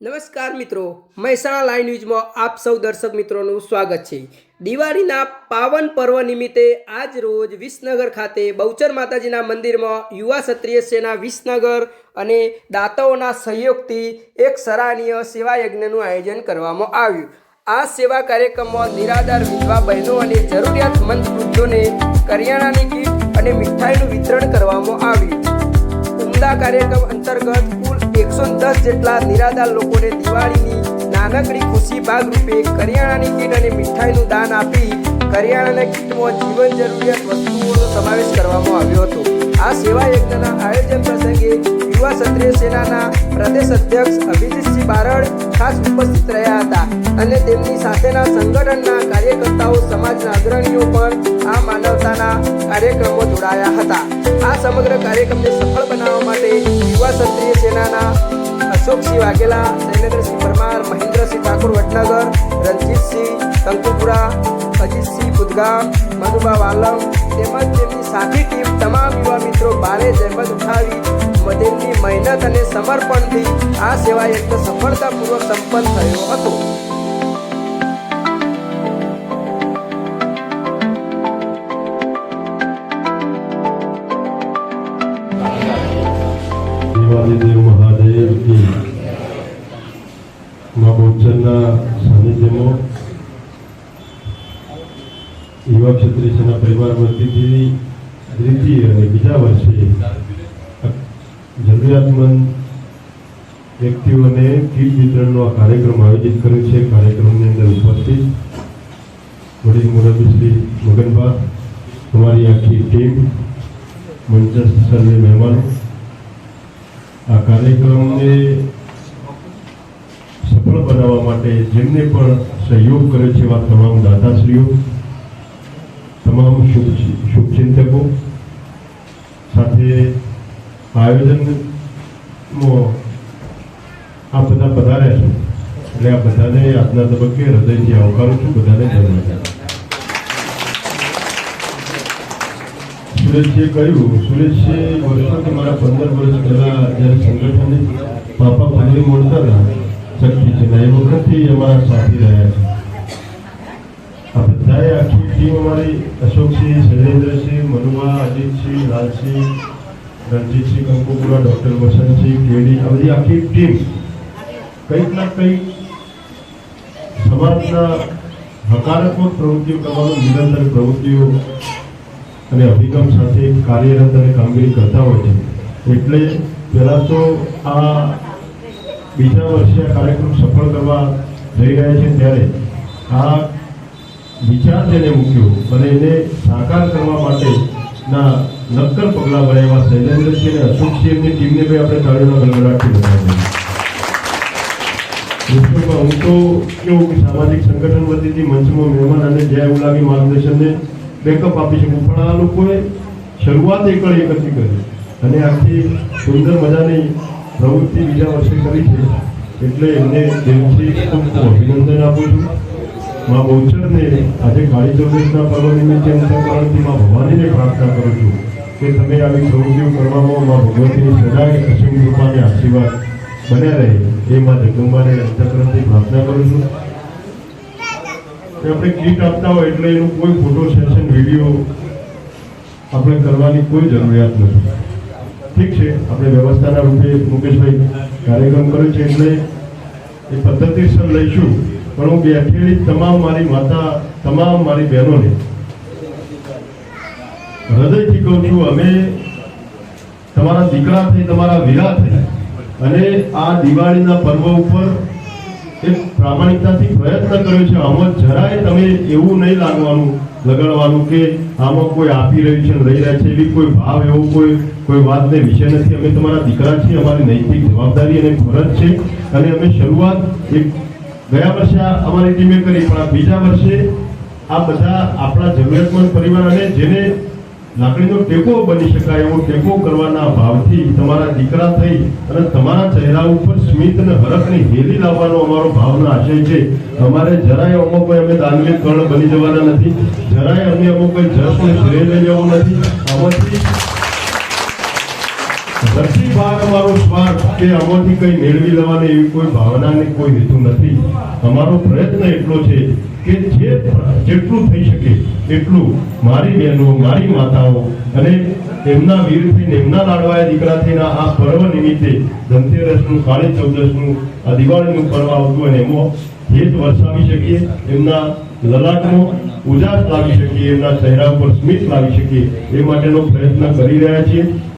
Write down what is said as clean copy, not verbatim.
નમસ્કાર મિત્રો, મહેસાણા લાઈવ ન્યૂઝમાં આપ સૌ દર્શક મિત્રોનું સ્વાગત છે। દિવાળીના પાવન પર્વ નિમિત્તે આજ રોજ વિસનગર ખાતે બહુચર માતાજીના મંદિરમાં યુવા ક્ષત્રિય સેના વિસનગર અને દાતાઓના સહયોગથી એક સરાહનીય સેવા યજ્ઞનું આયોજન કરવામાં આવ્યું। આ સેવા કાર્યક્રમમાં નિરાધાર વિધવા બહેનો અને જરૂરિયાતમંદ વૃદ્ધોને કરિયાણાની કીટ અને મીઠાઈનું વિતરણ કરવામાં આવ્યું। ઉમદા કાર્યક્રમ અંતર્ગત કુલ 110 જેટલા નિરાધાર લોકોને દિવાળીની નાનકડી ખુશી ભાગરૂપે કરિયાણાની કીટ અને મીઠાઈનું દાન આપી કરિયાણાના કીટમાં જીવન જરૂરિયાત વસ્તુઓનો સમાવેશ કરવામાં આવ્યો હતો। આ સેવા યજ્ઞના આયોજન પ્રસંગે યુવા ક્ષત્રિય સેનાના પ્રદેશ અધ્યક્ષ અભિજીતસિંહ બારડ ખાસ ઉપસ્થિત રહ્યા હતા અને તેમની સાથેના સંગઠનના કાર્યકર્તાઓ સમાજના અગ્રણીઓ પણ આ માનવતાના કાર્યક્રમમાં જોડાયા હતા। આ સમગ્ર કાર્યક્રમને સફળ બનાવવા માટે યુવા ક્ષત્રિય સેનાના અશોકસિંહ વાઘેલા, શૈલેન્દ્રસિંહ પરમાર, મહેન્દ્રસિંહ ઠાકોર વડનગર, રણજીતસિંહ કંકુપુરા, અજીતસિંહ બુદગામ, મધુબા વાલમ તેમજ તેમની સાથી ટીમ તમામ યુવા મિત્રો ભારે જહેમત ઉઠાવી તેમની મહેનત અને સમર્પણથી આ સેવા યજ્ઞ સફળતાપૂર્વક સંપન્ન થયો હતો। દેવ મહાદેવ કી મા બહુચરના સાનિધ્યમાં યુવા ક્ષત્રિય સેના પરિવાર વતીથી દ્વિતીય અને બીજા વર્ષે જરૂરિયાતમંદ વ્યક્તિઓને કીટ વિતરણનો આ કાર્યક્રમ આયોજિત કર્યો છે। કાર્યક્રમની અંદર ઉપસ્થિત વડીલ મુરબ્બી શ્રી મગનભા, તમારી આખી ટીમ, મંચસ્થ સર્વે મહેમાનો, આ કાર્યક્રમને સફળ બનાવવા માટે જેમને પણ સહયોગ કર્યો છે એવા તમામ દાતાશ્રીઓ, તમામ શુભચિંતકો, સાથે આયોજનમાં આ બધા પધાર્યા છે એટલે આ બધાને આજના તબક્કે હૃદયથી આવકારું છું। બધાને જય માતા। સુરેશજીએ કહ્યું, સુરેશજી વર્ષોથી મારા 15 વર્ષ પહેલા જ્યારે સંગઠનની પાપા પદવી મળતા હતા શક્તિ છે એ વખતથી અમારા સાથી રહ્યા છે। આ બધાએ આખી ટીમ અમારી અશોકસિંહ, શૈલેન્દ્રસિંહ, મનુભા, અજીતસિંહ, લાલસિંહ, રણજીતસિંહ કંકુપુરા, ડૉક્ટર વસંતસિંહ કેડી, આ બધી આખી ટીમ કંઈક ના કંઈક સમાજના હકારાત્મક પ્રવૃત્તિઓ કરવાનું નિરંતર પ્રવૃત્તિઓ અને અભિગમ સાથે કાર્યરત અને કામગીરી કરતા હોય છે। એટલે પહેલાં તો આ બીજા વર્ષે આ કાર્યક્રમ સફળ કરવા જઈ રહ્યા છે ત્યારે આ વિચાર જેને મૂક્યો અને એને સાકાર કરવા માટેના નક્કર પગલાં ભર્યા એવા શૈલેન્દ્રસિંહ અને અશોકસિંહ એમની ટીમને ભાઈ આપણે તાળીઓના ગણગડાટથી બતાવીએ। હું તો કેવું કે સામાજિક સંગઠન વતીથી મંચમાં મહેમાન અને જય ઉલાવી માર્ગદર્શનને બેકઅપ આપી શકું, પણ આ લોકોએ શરૂઆત એકળ એકથી કરી અને આખી સુંદર મજાની પ્રવૃત્તિ બીજા વર્ષે કરી છે એટલે એમને દિલથી ખૂબ ખૂબ અભિનંદન આપું છું। મા બહુચરને આજે કાળી ચૌદશના પર્વ નિમિત્તે અંતઃકરણથી મા ભવાનીને પ્રાર્થના કરું છું કે તમે આવી પ્રવૃત્તિઓ કરવામાં મા ભગવતીની સદાય અસીમ કૃપાને આશીર્વાદ બન્યા રહે એ મા જગદંબાને અંતઃકરણથી પ્રાર્થના કરું છું। આપણે કીટ આપતા હોય એટલે એનું કોઈ ફોટો સેશન વિડીયો આપણે કરવાની કોઈ જરૂરિયાત નથી। ઠીક છે, આપણે વ્યવસ્થાના રૂપે મુકેશભાઈ કાર્યક્રમ કર્યો છે એટલે એ પદ્ધતિસર લઈશું, પણ હું બેઠેલી તમામ મારી માતા, તમામ મારી બહેનોને હૃદયથી કહું છું, અમે તમારા દીકરા થઈ, તમારા વીરા થઈ અને આ દિવાળીના પર્વ ઉપર એક પ્રામાણિકતાથી પ્રયત્ન કર્યો છે। આમાં જરાય તમે એવું નહીં લગાડવાનું કે આમાં કોઈ આપી રહ્યું છે લઈ રહ્યા છે એવી કોઈ ભાવ, એવો કોઈ વાતને વિષય નથી। અમે તમારા દીકરા છીએ, અમારી નૈતિક જવાબદારી અને ફરજ છે અને અમે શરૂઆત ગયા વર્ષે અમારી ટીમે કરી, પણ આ બીજા વર્ષે આ બધા આપણા જરૂરિયાતમંદ પરિવાર અને જેને લાકડીનો ટેકો બની શકાય એવો ટેકો કરવાના ભાવથી તમારા દીકરા થઈ અને તમારા ચહેરા ઉપર સ્મિત અને હરખની હેલી લાવવાનો અમારો ભાવનો આશય છે। અમારે જરાય અમુક કોઈ અમે દાનવીર કર્ણ બની જવાના નથી, જરાય અમે અમુક કોઈ જશને શ્રેય લઈ જવું નથી। આમાંથી નથી બહાર અમારો સ્વાર્થ કે આમાંથી કંઈ મેળવી લેવાની એવી કોઈ ભાવનાને કોઈ હેતુ નથી. અમારો પ્રયત્ન એટલો છે કે જેટલું થઈ શકે એટલું મારી બહેનો, મારી માતાઓ અને એમના વીર થઈને, એમના લાડવાયા દીકરા થઈને આ પર્વ નિમિત્તે ધનતેરસનું, કાળી ચૌદસનું, આ દિવાળીનું પર્વ આવતું અને એમાં હેત વરસાવી શકીએ, એમના લલાટનો ઉજાસ લાવી શકીએ, એમના ચહેરા ઉપર સ્મિત લાવી શકીએ એ માટેનો પ્રયત્ન કરી રહ્યા છીએ.